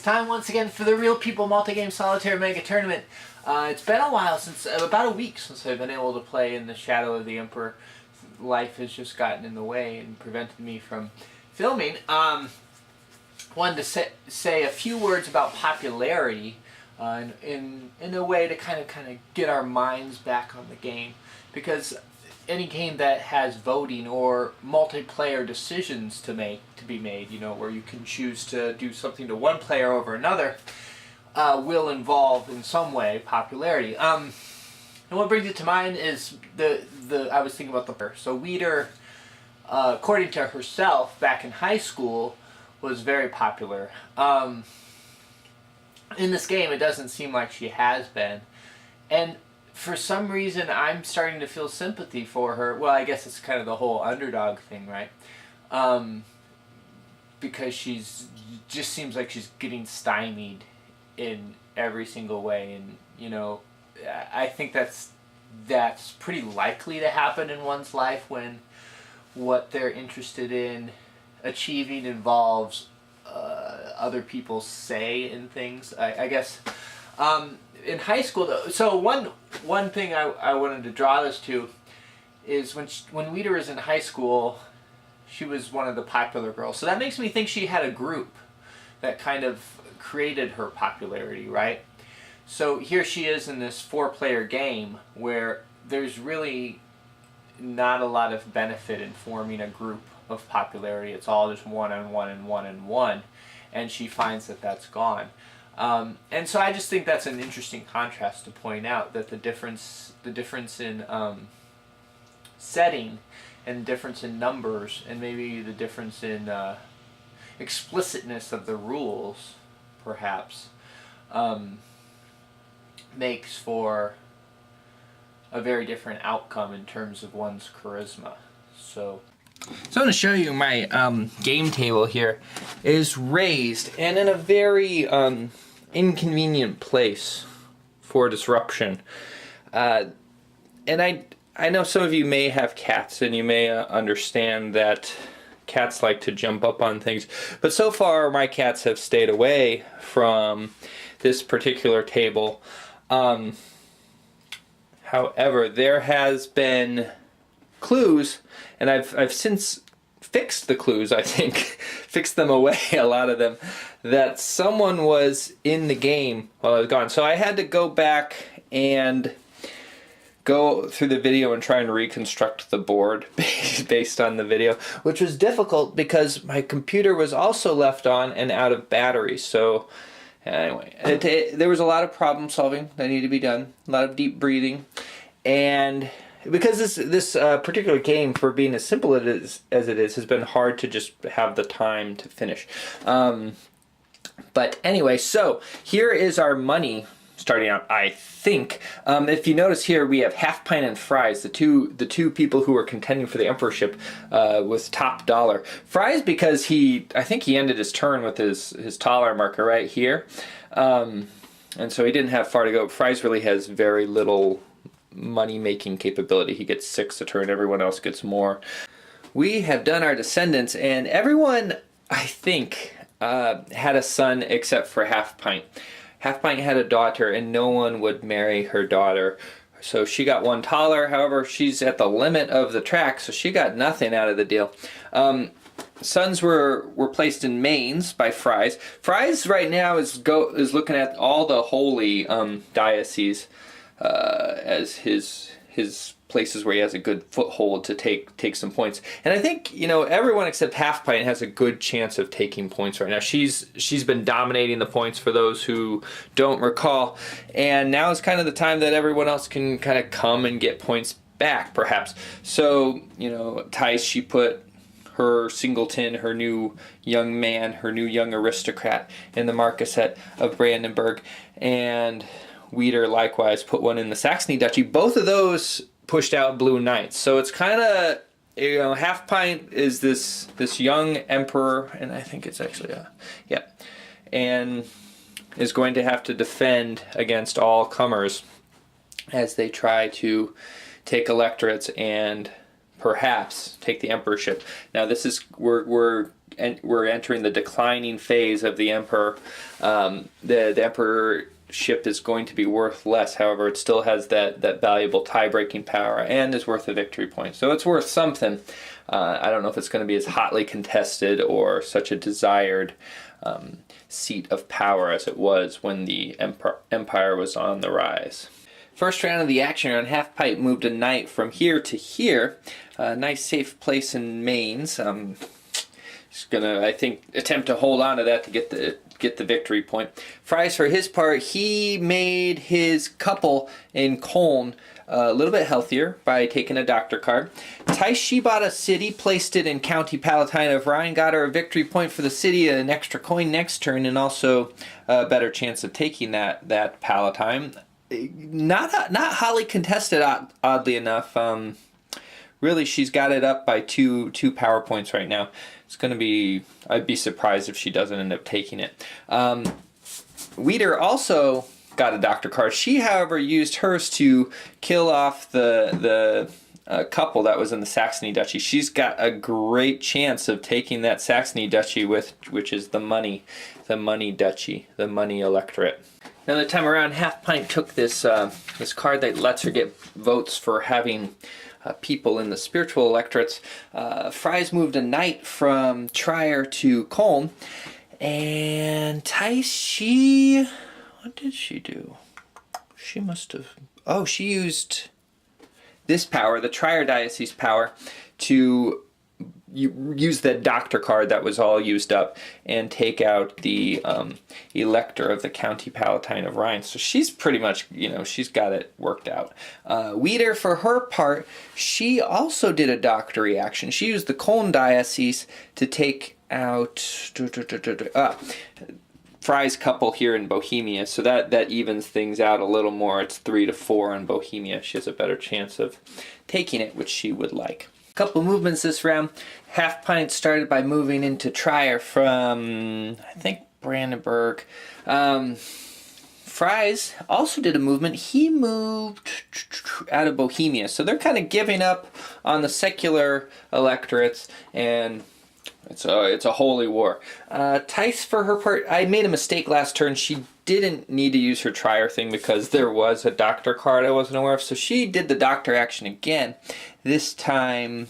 time once again for the Real People Multi-Game Solitaire Mega Tournament. It's been a while, since about a week since I've been able to play in the Shadow of the Emperor. Life has just gotten in the way and prevented me from filming. Wanted to say a few words about popularity in a way to kind of get our minds back on the game, because any game that has voting or multiplayer decisions to be made, you know, where you can choose to do something to one player over another, will involve in some way popularity. And what brings it to mind is I was thinking about so Weeder, according to herself, back in high school, was very popular. In this game, it doesn't seem like she has been, and for some reason, I'm starting to feel sympathy for her. Well, I guess it's kind of the whole underdog thing, right? Because just seems like she's getting stymied in every single way, and you know, I think that's pretty likely to happen in one's life when what they're interested in achieving involves other people's say in things. I guess. In high school, though, so one thing I wanted to draw this to is when Weeder was in high school, she was one of the popular girls. So that makes me think she had a group that kind of created her popularity, right? So here she is in this 4-player game where there's really not a lot of benefit in forming a group of popularity. It's all just one-on-one and one-on-one, and she finds that that's gone. And so I just think that's an interesting contrast to point out, that the difference in setting and the difference in numbers and maybe the difference in explicitness of the rules, perhaps, makes for a very different outcome in terms of one's charisma. So I'm going to show you my game table here. It is raised and in a very inconvenient place for disruption. And I know some of you may have cats, and you may understand that cats like to jump up on things. But so far, my cats have stayed away from this particular table. However, there has been clues, and I've since fixed the clues, I think, fixed them away, a lot of them, that someone was in the game while I was gone. So I had to go back and go through the video and try and reconstruct the board based on the video, which was difficult because my computer was also left on and out of battery. So anyway, there was a lot of problem solving that needed to be done, a lot of deep breathing, and because this particular game, for being as simple as it is, has been hard to just have the time to finish. But anyway, so here is our money starting out, I think. If you notice here, we have Half Pint and Fries, the two people who are contending for the emperorship with top dollar. Fries, because I think he ended his turn with his taller marker right here, and so he didn't have far to go. Fries really has very little money-making capability. He gets 6 a turn, everyone else gets more. We have done our descendants, and everyone, I think, had a son except for Half Pint. Half Pint had a daughter, and no one would marry her daughter. So she got 1 taller. However, she's at the limit of the track, so she got nothing out of the deal. Sons were placed in mains by Fries. Fries right now is looking at all the holy dioceses as his places where he has a good foothold to take some points. And I think, you know, everyone except Half Pint has a good chance of taking points right now. She's been dominating the points, for those who don't recall, and now is kind of the time that everyone else can kind of come and get points back, perhaps. So, you know, Tice, she put her singleton, her new young man, her new young aristocrat in the Marquisate of Brandenburg, and Weeder likewise put one in the Saxony Duchy. Both of those pushed out Blue Knights. So it's kind of, you know, Half Pint is this young emperor, and I think it's actually and is going to have to defend against all comers as they try to take electorates and perhaps take the emperorship. Now this is we're we're entering the declining phase of the emperor. The emperorship is going to be worth less. However, it still has that valuable tie-breaking power and is worth a victory point. So it's worth something. I don't know if it's going to be as hotly contested or such a desired seat of power as it was when the empire was on the rise. First round of the action round, Half Pipe moved a knight from here to here. Nice safe place in Mainz. He's gonna, I think, attempt to hold on to that to get the victory point. Fries, for his part, he made his couple in Köln a little bit healthier by taking a doctor card. Tice, she bought a city, placed it in County Palatine of Rhine, got her a victory point for the city, an extra coin next turn, and also a better chance of taking that Palatine. Not hotly contested, oddly enough. Really, she's got it up by two power points right now. It's going to be, I'd be surprised if she doesn't end up taking it. Wieder also got a doctor card. She, however, used hers to kill off the couple that was in the Saxony Duchy. She's got a great chance of taking that Saxony Duchy, which is the money duchy, the money electorate. Another time around, Half Pint took this card that lets her get votes for having people in the spiritual electorates. Fries moved a knight from Trier to Köln, and Tice, what did she do? She must have, she used this power, the Trier Diocese power, to use the doctor card that was all used up and take out the elector of the County Palatine of Rhine. So she's pretty much, she's got it worked out. Wieder, for her part, she also did a doctor reaction. She used the Köln Diocese to take out Fry's couple here in Bohemia, so that evens things out a little more. It's 3-4 in Bohemia. She has a better chance of taking it, which she would like. Couple movements this round. Half Pint started by moving into Trier from, I think, Brandenburg. Fries also did a movement. He moved out of Bohemia. So they're kind of giving up on the secular electorates, and it's a holy war. Tice, for her part, I made a mistake last turn. She didn't need to use her Trier thing because there was a doctor card I wasn't aware of. So she did the doctor action again. This time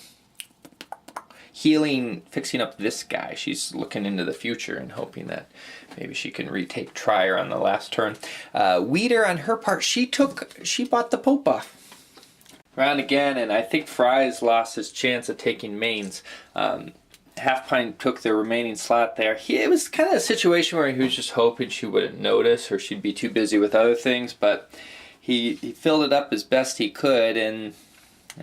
healing, fixing up this guy. She's looking into the future and hoping that maybe she can retake Trier on the last turn. Wieder, on her part, she bought the Pope off. Round again, and I think Fries lost his chance of taking Mainz. Half Pint took the remaining slot there. It was kind of a situation where he was just hoping she wouldn't notice or she'd be too busy with other things, but he filled it up as best he could, and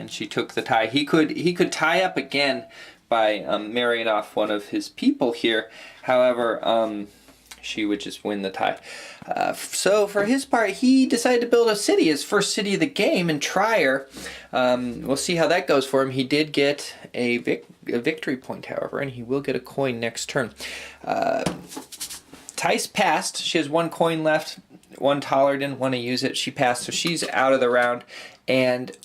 she took the tie. He could tie up again by marrying off one of his people here. However, she would just win the tie. So for his part, he decided to build a city, his first city of the game in Trier. We'll see how that goes for him. He did get a victory point, however, and he will get a coin next turn. Tice passed. She has one coin left. One taller didn't want to use it. She passed, so she's out of the round. And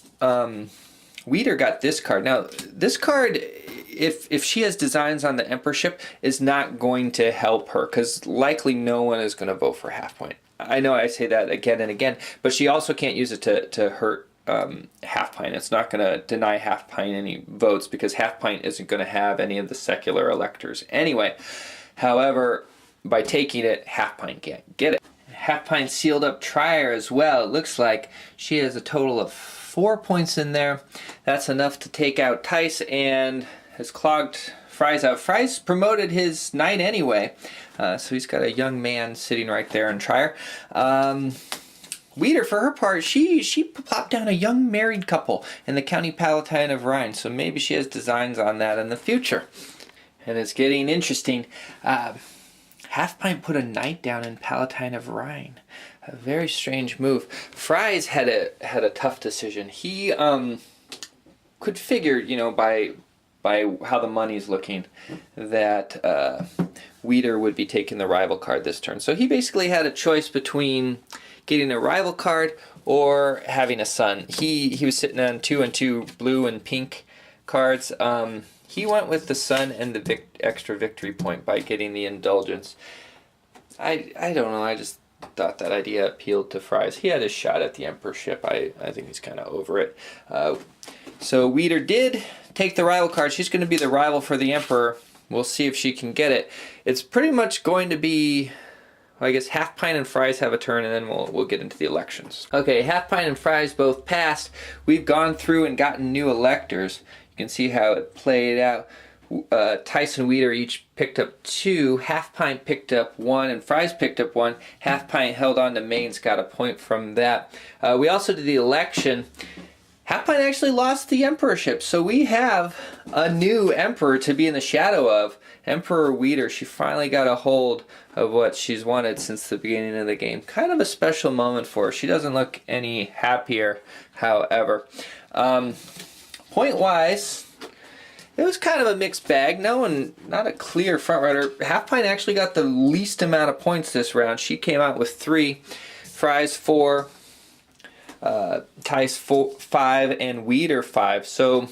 Wieder got this card. Now, this card, if she has designs on the emperorship, is not going to help her, because likely no one is going to vote for Half Pint. I know I say that again and again, but she also can't use it to hurt Half Pint. It's not going to deny Half Pint any votes, because Half Pint isn't going to have any of the secular electors anyway. However, by taking it, Half Pint can't get it. Half Pint sealed up Trier as well. It looks like she has a total of 4 points in there. That's enough to take out Tice, and has clogged Fries out. Fries promoted his knight anyway, so he's got a young man sitting right there in Trier. Wieder, for her part, she plopped down a young married couple in the County Palatine of Rhine, so maybe she has designs on that in the future. And it's getting interesting. Half Pint put a knight down in Palatine of Rhine. A very strange move. Fries had a tough decision. He could figure, by how the money's looking, that Wieder would be taking the rival card this turn. So he basically had a choice between getting a rival card or having a son. He was sitting on 2 and 2 blue and pink cards. He went with the Sun and the extra victory point by getting the indulgence. I don't know, I just thought that idea appealed to Fries. He had his shot at the emperorship. I think he's kind of over it. So Weeder did take the rival card. She's going to be the rival for the emperor. We'll see if she can get it. It's pretty much going to be, well, I guess Half Pint and Fries have a turn, and then we'll get into the elections. Okay, Half Pint and Fries both passed. We've gone through and gotten new electors. You can see how it played out. Tyson Weeder each picked up 2, Half Pint picked up 1, and Fries picked up 1. Half Pint held on to Mainz, got a point from that. We also did the election. Half Pint actually lost the emperorship, so we have a new emperor to be in the shadow of. Emperor Weeder, she finally got a hold of what she's wanted since the beginning of the game. Kind of a special moment for her. She doesn't look any happier, however. Point-wise, it was kind of a mixed bag. Not a clear front runner. Half Pint actually got the least amount of points this round. She came out with 3, Fries 4, Tice 5, and Weeder 5. So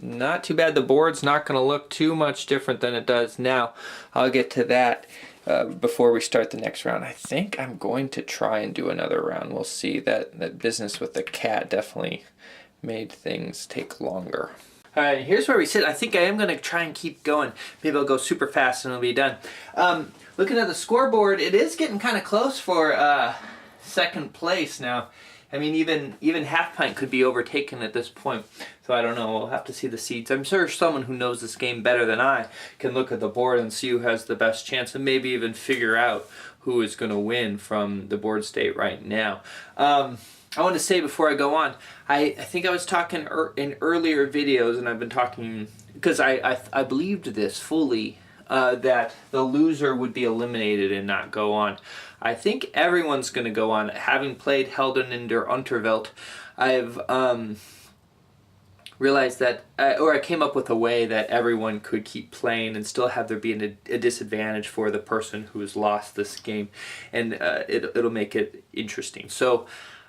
not too bad. The board's not going to look too much different than it does now. I'll get to that before we start the next round. I think I'm going to try and do another round. We'll see. That business with the cat definitely made things take longer. Alright, here's where we sit. I think I am going to try and keep going. Maybe I'll go super fast and it'll be done. Looking at the scoreboard, it is getting kind of close for second place now. I mean, even Half Pint could be overtaken at this point. So I don't know. We'll have to see the seeds. I'm sure someone who knows this game better than I can look at the board and see who has the best chance and maybe even figure out who is going to win from the board state right now. I want to say before I go on, I think I was talking in earlier videos, and I've been talking because I believed this fully, that the loser would be eliminated and not go on. I think everyone's going to go on. Having played Helden in der Unterwelt, I've realized that, I came up with a way that everyone could keep playing and still have there be a disadvantage for the person who has lost this game, and it'll make it interesting. So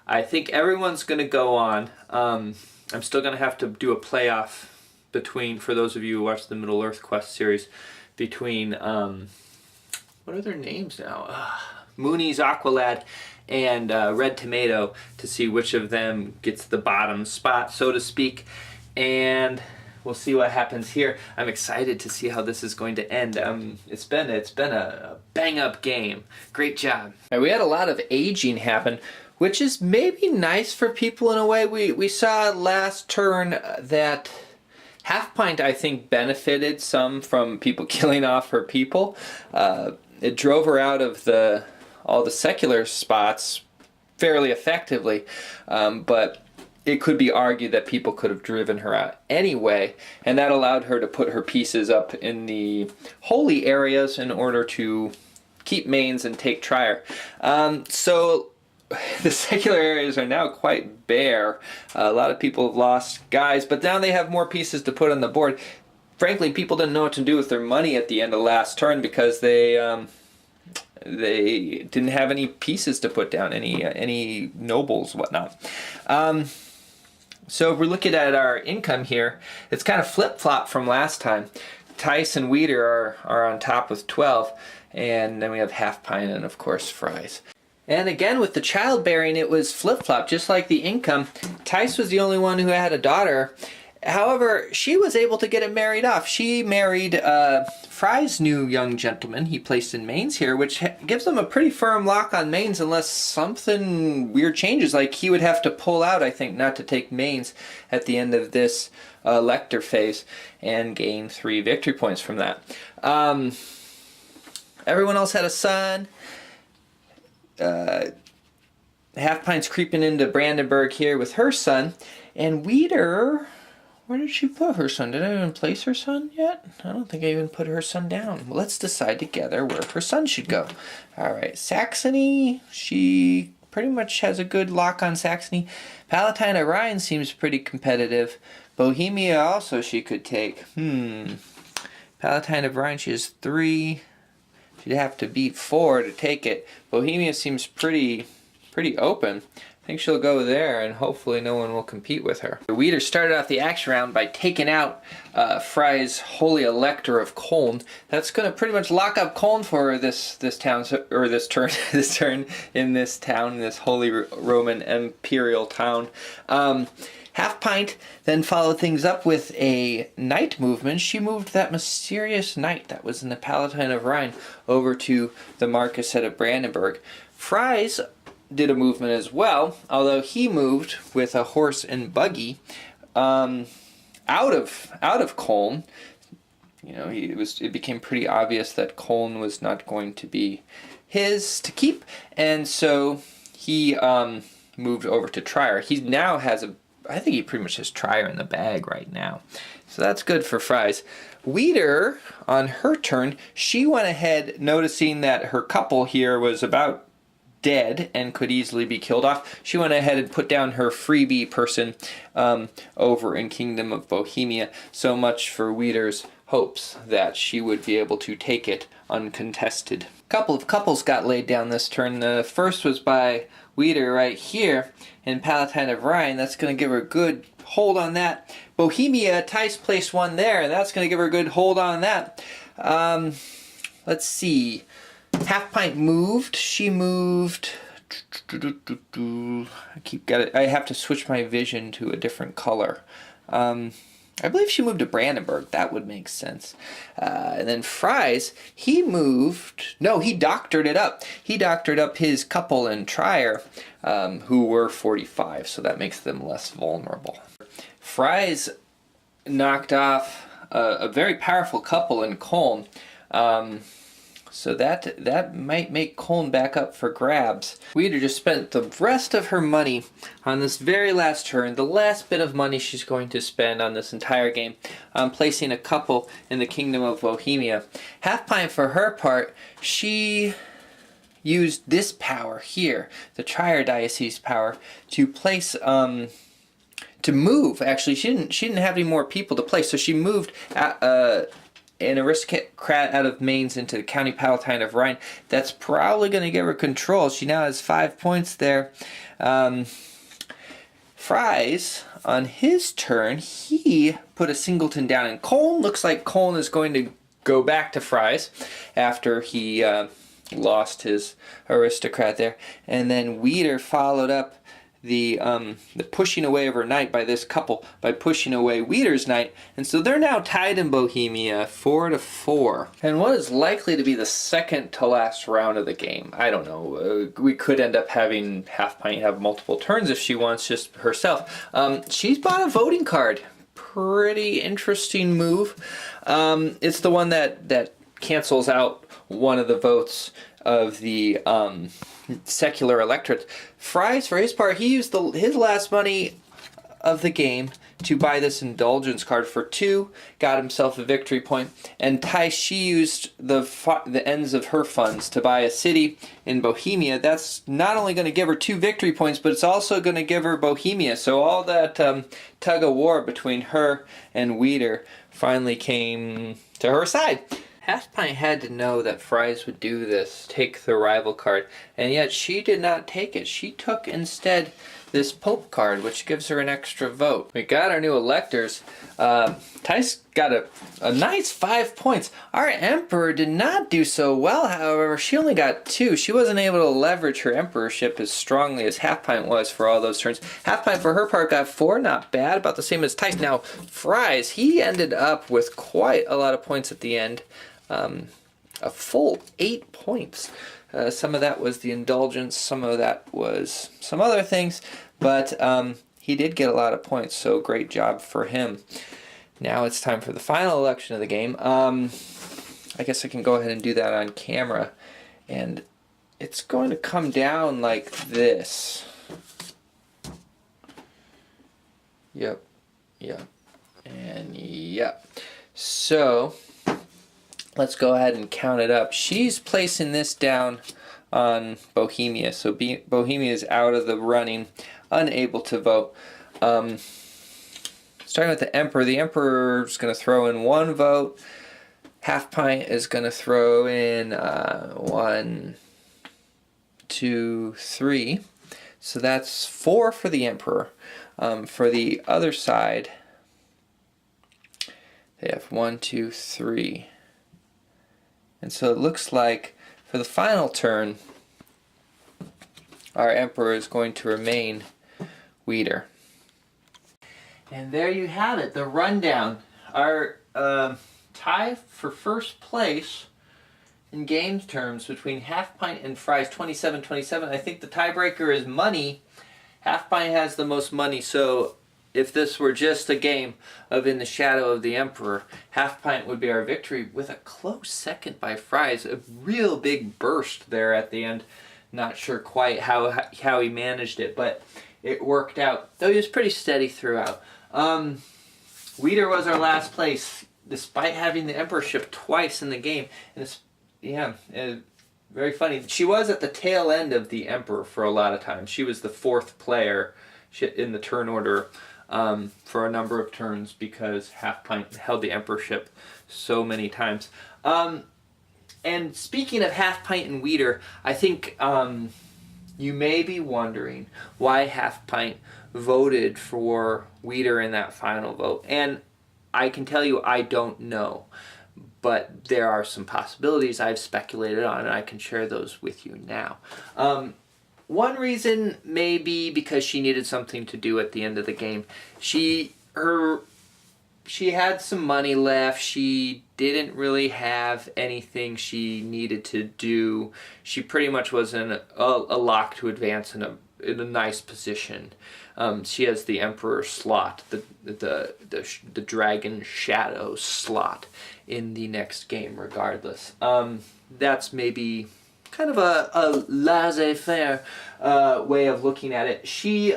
I think everyone's going to go on. I'm still going to have to do a playoff between, for those of you who watch the Middle Earth Quest series, between, what are their names now? Mooney's Aqualad and Red Tomato, to see which of them gets the bottom spot, so to speak. And we'll see what happens here. I'm excited to see how this is going to end. It's been a bang-up game. Great job. Right, we had a lot of aging happen, which is maybe nice for people in a way. We saw last turn that Half Pint, I think, benefited some from people killing off her people. It drove her out of all the secular spots fairly effectively, but it could be argued that people could have driven her out anyway, and that allowed her to put her pieces up in the holy areas in order to keep Mainz and take Trier. So the secular areas are now quite bare. A lot of people have lost guys, but now they have more pieces to put on the board. Frankly, people didn't know what to do with their money at the end of last turn because they didn't have any pieces to put down, any nobles, whatnot. So if we're looking at our income here, it's kind of flip-flop from last time. Tice and Weeder are on top with 12, and then we have Half Pint and, of course, Fries. And again, with the childbearing, it was flip-flop, just like the income. Tice was the only one who had a daughter. However, she was able to get it married off. She married Fry's new young gentleman. He placed in Mainz here, which gives them a pretty firm lock on Mainz unless something weird changes. Like, he would have to pull out, I think, not to take Mainz at the end of this lector phase and gain 3 victory points from that. Everyone else had a son. Half Pint's creeping into Brandenburg here with her son. And Weeder, where did she put her son? Did I even place her son yet? I don't think I even put her son down. Well, let's decide together where her son should go. All right, Saxony, she pretty much has a good lock on Saxony. Palatine of Rhine seems pretty competitive. Bohemia also she could take. Palatine of Rhine, she has 3. She'd have to beat 4 to take it. Bohemia seems pretty open. think she'll go there, and hopefully no one will compete with her. The Weeder started off the action round by taking out Fry's Holy Elector of Koln. That's going to pretty much lock up Koln for this town, or this turn, this turn in this town, this Holy Roman Imperial town. Half Pint then followed things up with a knight movement. She moved that mysterious knight that was in the Palatine of Rhine over to the Marquisate of Brandenburg. Fries did a movement as well, although he moved with a horse and buggy out of Koln. You know, it became pretty obvious that Koln was not going to be his to keep, and so he moved over to Trier. He now has I think he pretty much has Trier in the bag right now. So that's good for Fries. Weeder, on her turn, she went ahead, noticing that her couple here was about dead and could easily be killed off. She went ahead and put down her freebie person over in Kingdom of Bohemia. So much for Weeder's hopes that she would be able to take it uncontested. A couple of couples got laid down this turn. The first was by Weeder right here in Palatine of Rhine. That's going to give her a good hold on that. Bohemia, Tice placed one there, and that's going to give her a good hold on that. Let's see. Half Pint moved. She moved. I have to switch my vision to a different color. I believe she moved to Brandenburg. That would make sense. And then Fries, he moved. No, he doctored it up. He doctored up his couple in Trier, who were 45, so that makes them less vulnerable. Fries knocked off a very powerful couple in Koln. So that might make Koln back up for grabs. Weeder just spent the rest of her money on this very last turn, the last bit of money she's going to spend on this entire game, on placing a couple in the Kingdom of Bohemia. Half Pint, for her part, she used this power here, the Trier Diocese power, to place to move. Actually, she didn't have any more people to place, so she moved an aristocrat out of Mainz into the County Palatine of Rhine. That's probably going to give her control. She now has 5 points there. Fries, on his turn, he put a singleton down in Koln. Looks like Koln is going to go back to Fries after he lost his aristocrat there. And then Weeder followed up the pushing away of her knight by this couple by pushing away Weeder's knight, and so they're now tied in Bohemia 4-4. And what is likely to be the second to last round of the game? I don't know. We could end up having Half Pint have multiple turns if she wants just herself. She's bought a voting card. Pretty interesting move. It's the one that cancels out one of the votes of the secular electorate. Fries, for his part, he used his last money of the game to buy this indulgence card for 2, got himself a victory point, and Tice, she used the ends of her funds to buy a city in Bohemia. That's not only going to give her 2 victory points, but it's also going to give her Bohemia. So all that tug of war between her and Weeder finally came to her side. Half Pint had to know that Fries would do this, take the rival card, and yet she did not take it. She took instead this Pope card, which gives her an extra vote. We got our new electors. Tice got a nice 5 points. Our Emperor did not do so well, however. She only got 2. She wasn't able to leverage her emperorship as strongly as Half Pint was for all those turns. Half Pint, for her part, got 4. Not bad, about the same as Tice. Now, Fries, he ended up with quite a lot of points at the end. A full 8 points. Some of that was the indulgence, some of that was some other things, but he did get a lot of points, so great job for him. Now it's time for the final election of the game. I guess I can go ahead and do that on camera, and it's going to come down like this. Yep, and yep. So let's go ahead and count it up. She's placing this down on Bohemia. So Bohemia is out of the running, unable to vote. Starting with the Emperor. The Emperor's going to throw in 1 vote. Half Pint is going to throw in 1, 2, 3. So that's 4 for the emperor. For the other side, they have 1, 2, 3. And so it looks like for the final turn, our emperor is going to remain Weeder. And there you have it, the rundown. Our tie for first place in games terms between Half Pint and Fries, 27-27. I think the tiebreaker is money. Half Pint has the most money, so if this were just a game of In the Shadow of the Emperor, Half Pint would be our victory, with a close second by Fries. A real big burst there at the end. Not sure quite how he managed it, but it worked out. Though he was pretty steady throughout. Weeder was our last place, despite having the emperorship twice in the game. And it's, yeah, very funny. She was at the tail end of the emperor for a lot of times. She was the 4th player in the turn order for a number of turns because Half Pint held the emperorship so many times. And speaking of Half Pint and Weeder, I think you may be wondering why Half Pint voted for Weeder in that final vote. And I can tell you I don't know. But there are some possibilities I've speculated on, and I can share those with you now. One reason may be because she needed something to do at the end of the game. She had some money left. She didn't really have anything she needed to do. She pretty much was in a lock to advance in a nice position. She has the Emperor slot, the Dragon Shadow slot in the next game regardless. That's maybe kind of a laissez-faire way of looking at it. She,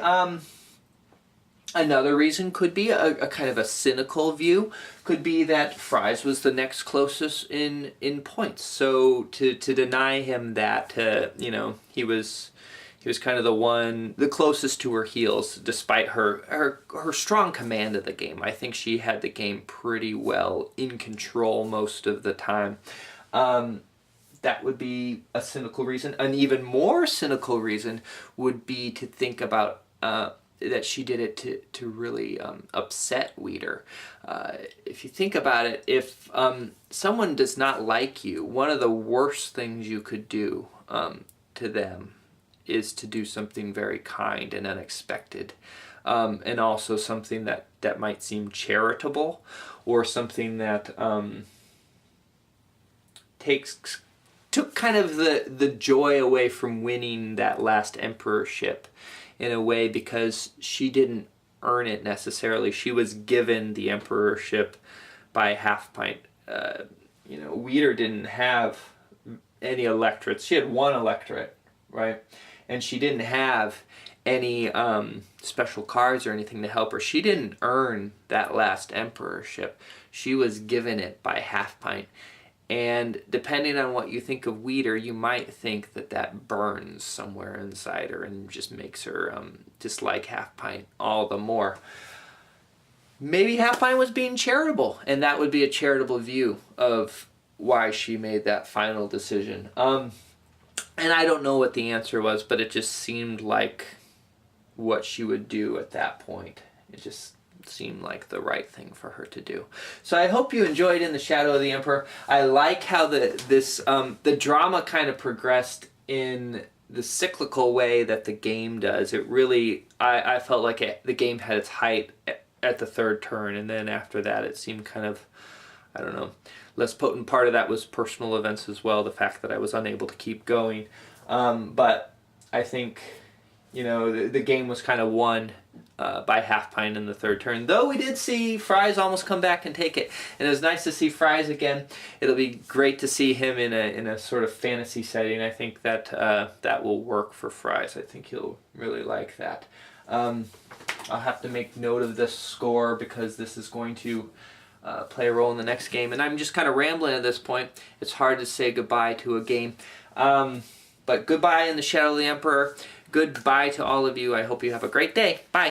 another reason could be a kind of a cynical view, could be that Fries was the next closest in points. So to deny him that, you know, he was kind of the closest to her heels, despite her strong command of the game. I think she had the game pretty well in control most of the time. That would be a cynical reason. An even more cynical reason would be to think about that she did it to really upset Weeder. If you think about it, if someone does not like you, one of the worst things you could do to them is to do something very kind and unexpected, and also something that might seem charitable, or something that took kind of the joy away from winning that last emperorship in a way, because she didn't earn it necessarily. She was given the emperorship by Half Pint. You know, Weeder didn't have any electorates. She had 1 electorate, right? And she didn't have any special cards or anything to help her. She didn't earn that last emperorship. She was given it by Half Pint. And depending on what you think of Weeder, you might think that burns somewhere inside her and just makes her dislike Half Pint all the more. Maybe Half Pint was being charitable, and that would be a charitable view of why she made that final decision. And I don't know what the answer was, but it just seemed like what she would do at that point. It just seemed like the right thing for her to do. So I hope you enjoyed In the Shadow of the Emperor. I like how the drama kind of progressed in the cyclical way that the game does. It really, I felt like the game had its height at the 3rd turn, and then after that it seemed kind of, I don't know, less potent. Part of that was personal events as well, the fact that I was unable to keep going. But I think, you know, the game was kind of won by Half Pint in the 3rd turn, though we did see Fries almost come back and take it. And it was nice to see Fries again. It'll be great to see him in a sort of fantasy setting. I think that that will work for Fries. I think he'll really like that. I'll have to make note of this score, because this is going to play a role in the next game. And I'm just kind of rambling at this point. It's hard to say goodbye to a game. But goodbye In the Shadow of the Emperor. Goodbye to all of you. I hope you have a great day. Bye.